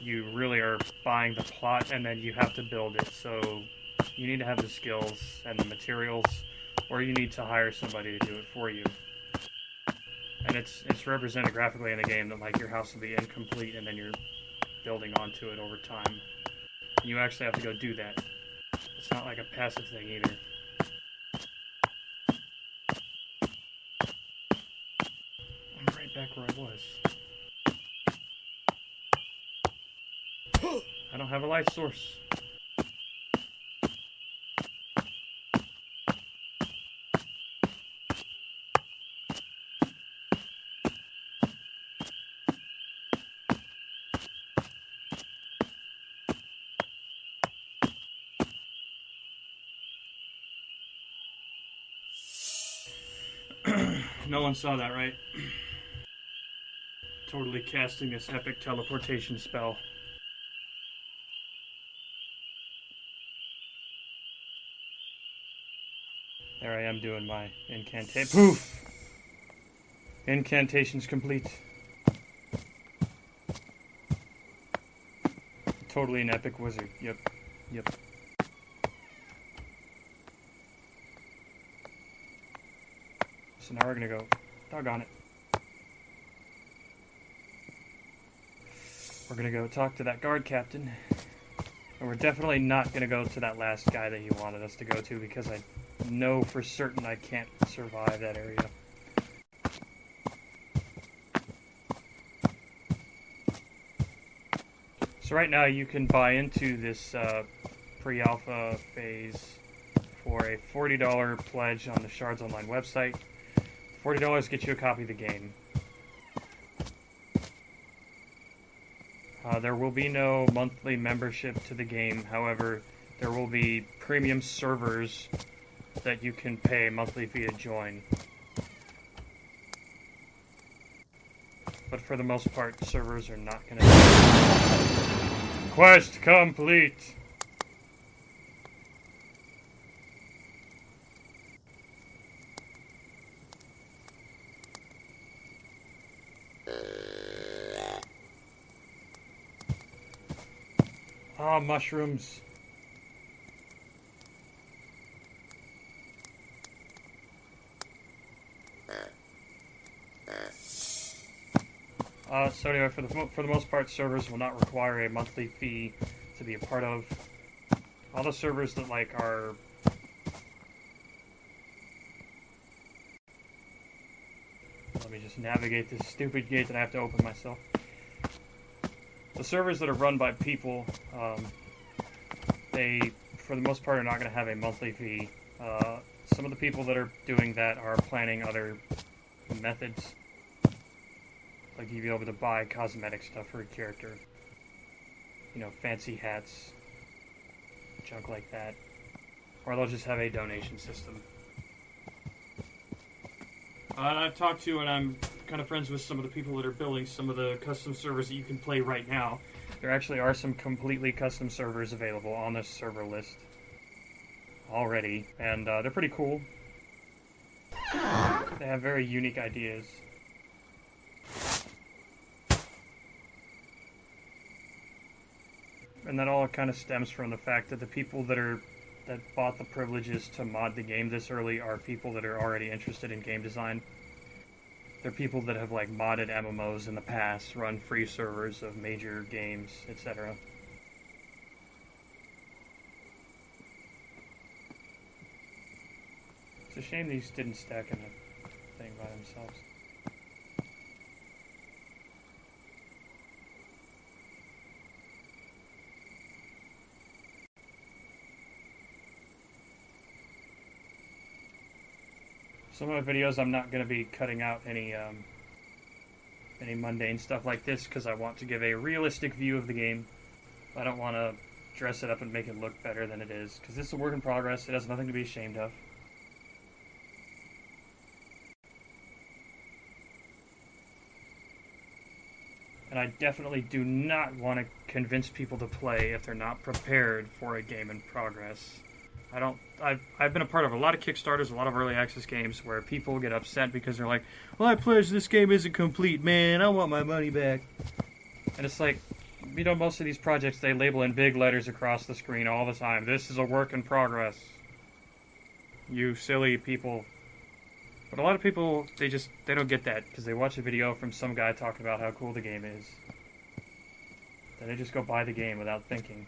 you really are buying the plot and then you have to build it. So you need to have the skills and the materials, or you need to hire somebody to do it for you. And it's represented graphically in the game that like your house will be incomplete and then you're building onto it over time. And you actually have to go do that. It's not like a passive thing either. I'm right back where I was. I don't have a light source. No one saw that, right? Totally casting this epic teleportation spell. There I am doing my incantation. Poof! Incantation's complete. Totally an epic wizard. Yep. So now we're gonna go. Doggone it. We're gonna go talk to that guard captain. And we're definitely not gonna go to that last guy that he wanted us to go to because I know for certain I can't survive that area. So right now you can buy into this pre-alpha phase for a $40 pledge on the Shards Online website. $40 gets you a copy of the game. There will be no monthly membership to the game. However, there will be premium servers that you can pay a monthly fee to join. But for the most part, servers are not going to... Quest complete! Ah, mushrooms. So anyway, for the most part, servers will not require a monthly fee to be a part of. All the servers that like are... Let me just navigate this stupid gate that I have to open myself. The servers that are run by people, they, for the most part, are not going to have a monthly fee. Some of the people that are doing that are planning other methods. Like you'd be able to buy cosmetic stuff for a character. You know, fancy hats, junk like that. Or they'll just have a donation system. I've talked to and I'm kind of friends with some of the people that are building some of the custom servers that you can play right now. There actually are some completely custom servers available on this server list already, and they're pretty cool. They have very unique ideas. And that all kind of stems from the fact that the people that bought the privileges to mod the game this early are people that are already interested in game design. They're people that have like modded MMOs in the past, run free servers of major games, etc. It's a shame these didn't stack in a thing by themselves. Some of my videos I'm not going to be cutting out any mundane stuff like this because I want to give a realistic view of the game. I don't want to dress it up and make it look better than it is because this is a work in progress. It has nothing to be ashamed of. And I definitely do not want to convince people to play if they're not prepared for a game in progress. I've been a part of a lot of Kickstarters, a lot of early access games where people get upset because they're like, well, I pledged this game isn't complete, man, I want my money back. And it's like, you know, most of these projects, they label in big letters across the screen all the time. This is a work in progress. You silly people. But a lot of people, they don't get that because they watch a video from some guy talking about how cool the game is. Then they just go buy the game without thinking.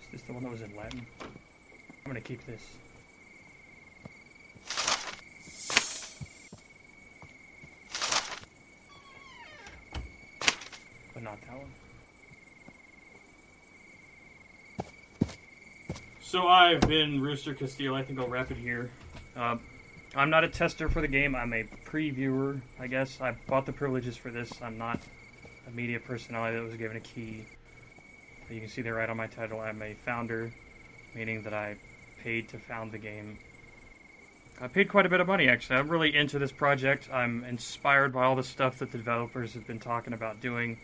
Is this the one that was in Latin? I'm gonna keep this. But not that one. So I've been Rooster Castile. I think I'll wrap it here. I'm not a tester for the game. I'm a previewer, I guess. I bought the privileges for this. I'm not a media personality that was given a key. You can see there right on my title. I'm a founder, meaning that I paid to found the game. I paid quite a bit of money, actually. I'm really into this project. I'm inspired by all the stuff that the developers have been talking about doing,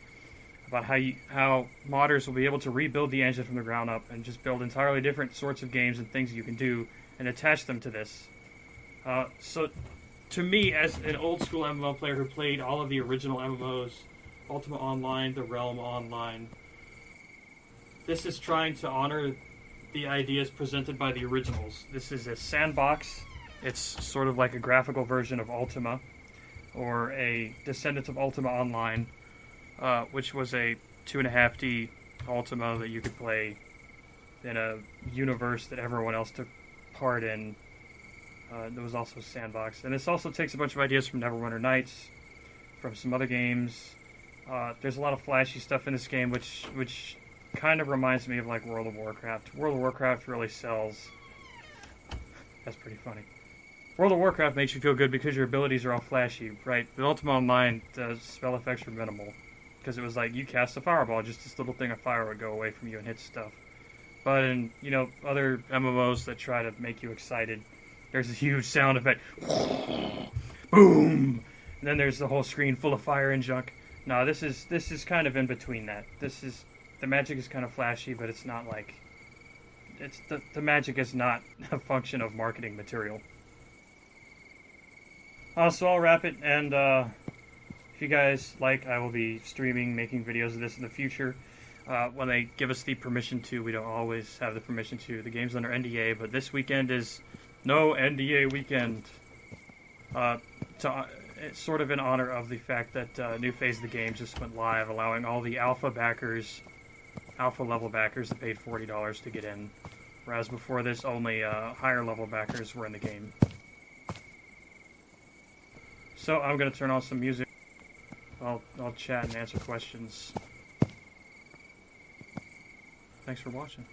about how modders will be able to rebuild the engine from the ground up and just build entirely different sorts of games and things you can do and attach them to this. So, to me, as an old-school MMO player who played all of the original MMOs, Ultima Online, The Realm Online, this is trying to honor the ideas presented by the originals. This is a sandbox. It's sort of like a graphical version of Ultima, or a descendant of Ultima Online, which was a 2.5D Ultima that you could play in a universe that everyone else took part in. There was also a sandbox. And this also takes a bunch of ideas from Neverwinter Nights, from some other games. There's a lot of flashy stuff in this game, which kind of reminds me of like World of Warcraft. World of Warcraft really sells. That's pretty funny. World of Warcraft makes you feel good because your abilities are all flashy, right? But Ultima Online, the spell effects were minimal. Because it was like, you cast a fireball, just this little thing of fire would go away from you and hit stuff. But in, you know, other MMOs that try to make you excited, there's a huge sound effect. Boom! And then there's the whole screen full of fire and junk. No, this is kind of in between that. The magic is kind of flashy, but it's not like... The magic is not a function of marketing material. So I'll wrap it, and if you guys like, I will be streaming, making videos of this in the future. When they give us the permission to, we don't always have the permission to. The game's under NDA, but this weekend is no NDA weekend. It's sort of in honor of the fact that new phase of the game just went live, allowing all the alpha level backers that paid $40 to get in. Whereas before this, only higher level backers were in the game. So I'm going to turn on some music. I'll chat and answer questions. Thanks for watching.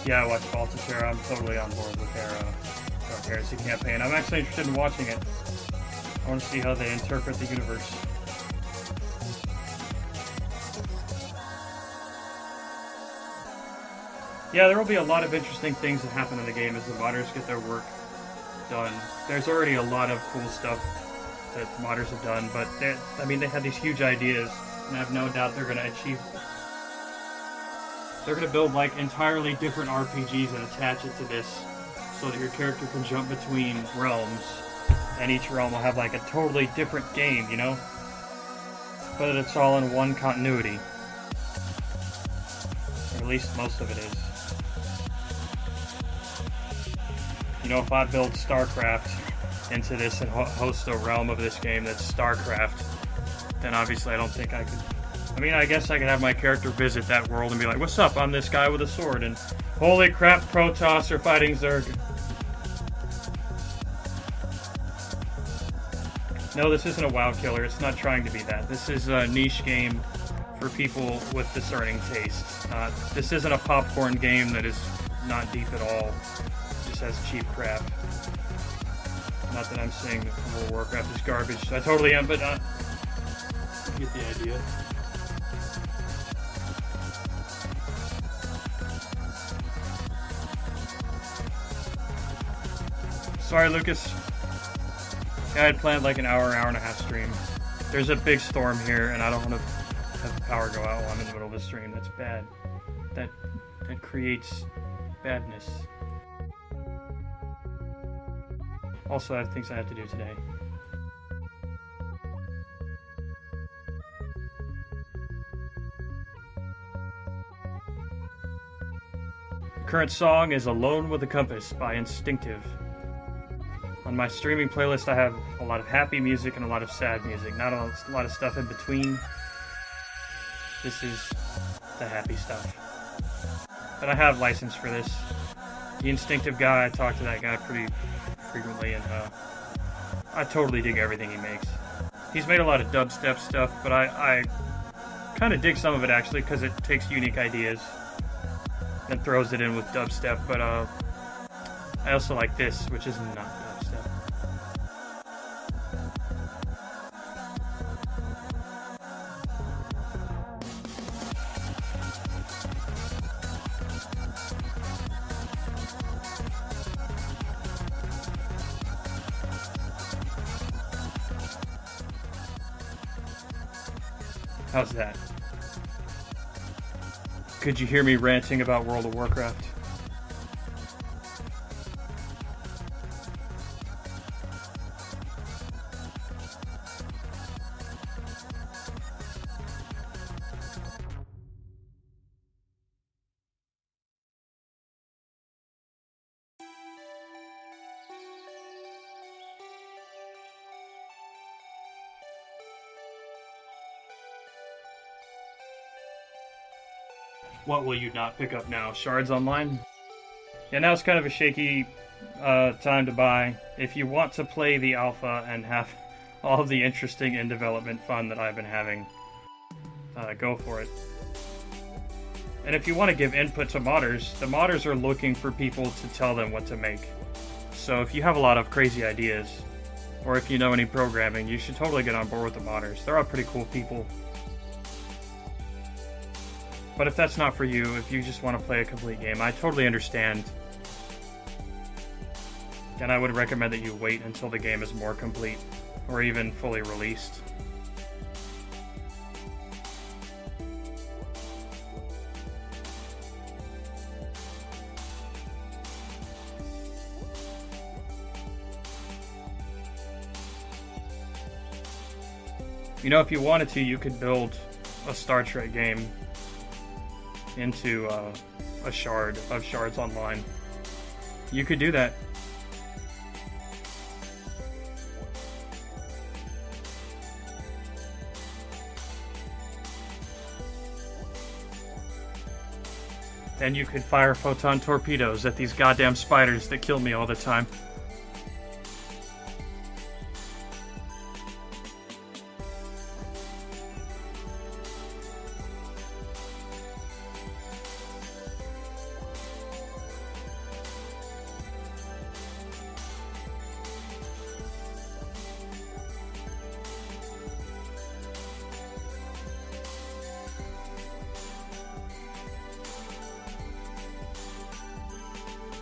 Yeah, I watched Vault of Terra. I'm totally on board with their Heresy campaign. I'm actually interested in watching it. I want to see how they interpret the universe. Yeah, there will be a lot of interesting things that happen in the game as the modders get their work done. There's already a lot of cool stuff that modders have done, but they had these huge ideas, and I have no doubt they're going to achieve. They're going to build like entirely different RPGs and attach it to this, so that your character can jump between realms, and each realm will have like a totally different game, you know? But it's all in one continuity. Or at least most of it is. You know, if I build StarCraft into this and host a realm of this game that's StarCraft, then obviously I don't think I could... I mean, I guess I could have my character visit that world and be like, what's up, I'm this guy with a sword, and holy crap, Protoss are fighting Zerg. No, this isn't a WoW killer, it's not trying to be that. This is a niche game for people with discerning tastes. This isn't a popcorn game that is not deep at all. It just has cheap crap. Not that I'm saying that World of Warcraft is garbage. I totally am, but you get the idea. Sorry, Lucas. Yeah, I had planned like an hour and a half stream. There's a big storm here, and I don't want to have the power go out while I'm in the middle of the stream. That's bad. That creates badness. Also, I have things I have to do today. The current song is Alone with a Compass by Instinctive. On my streaming playlist, I have a lot of happy music and a lot of sad music. Not a lot of stuff in between. This is the happy stuff. But I have license for this. The Instinctive guy, I talk to that guy pretty frequently, and I totally dig everything he makes. He's made a lot of dubstep stuff, but I kind of dig some of it actually, because it takes unique ideas and throws it in with dubstep, but I also like this, which is not dubstep. How's that? Could you hear me ranting about World of Warcraft? What will you not pick up now? Shards Online? Yeah, now it's kind of a shaky time to buy. If you want to play the alpha and have all of the interesting in-development fun that I've been having, go for it. And if you want to give input to modders, the modders are looking for people to tell them what to make. So if you have a lot of crazy ideas, or if you know any programming, you should totally get on board with the modders. They're all pretty cool people. But if that's not for you, if you just want to play a complete game, I totally understand. And I would recommend that you wait until the game is more complete, or even fully released. You know, if you wanted to, you could build a Star Trek game into a shard of Shards Online. You could do that. Then you could fire photon torpedoes at these goddamn spiders that kill me all the time.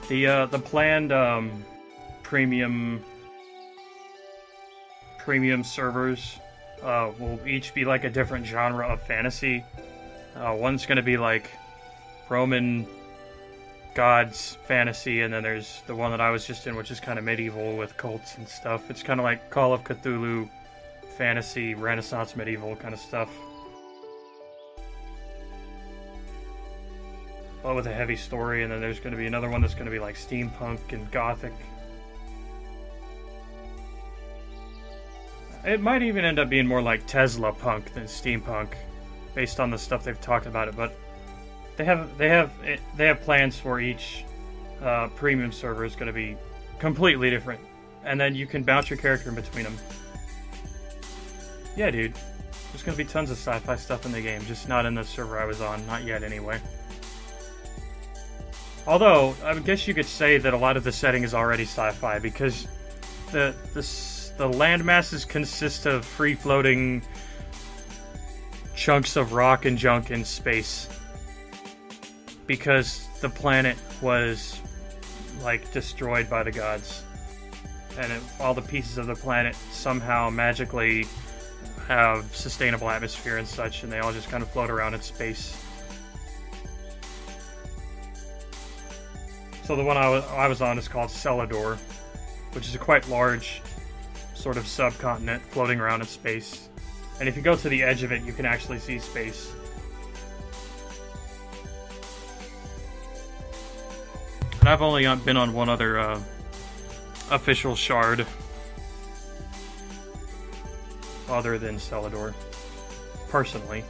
The planned premium servers will each be like a different genre of fantasy. One's going to be like Roman gods fantasy, and then there's the one that I was just in, which is kind of medieval with cults and stuff. It's kind of like Call of Cthulhu fantasy, Renaissance medieval kind of stuff, but with a heavy story. And then there's going to be another one that's going to be like steampunk and gothic. It might even end up being more like Tesla punk than steampunk, based on the stuff they've talked about it. But they have plans for each premium server is going to be completely different, and then you can bounce your character in between them. Yeah, dude, there's going to be tons of sci-fi stuff in the game, just not in the server I was on, not yet anyway. Although I guess you could say that a lot of the setting is already sci-fi, because the land masses consist of free-floating chunks of rock and junk in space, because the planet was like destroyed by the gods, and all the pieces of the planet somehow magically have sustainable atmosphere and such, and they all just kind of float around in space. So the one I was on is called Celador, which is a quite large sort of subcontinent floating around in space. And if you go to the edge of it, you can actually see space. And I've only been on one other official shard other than Celador, personally.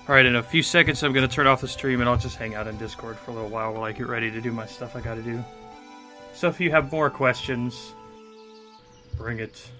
Alright, in a few seconds I'm going to turn off the stream and I'll just hang out in Discord for a little while I get ready to do my stuff I gotta do. So if you have more questions, bring it.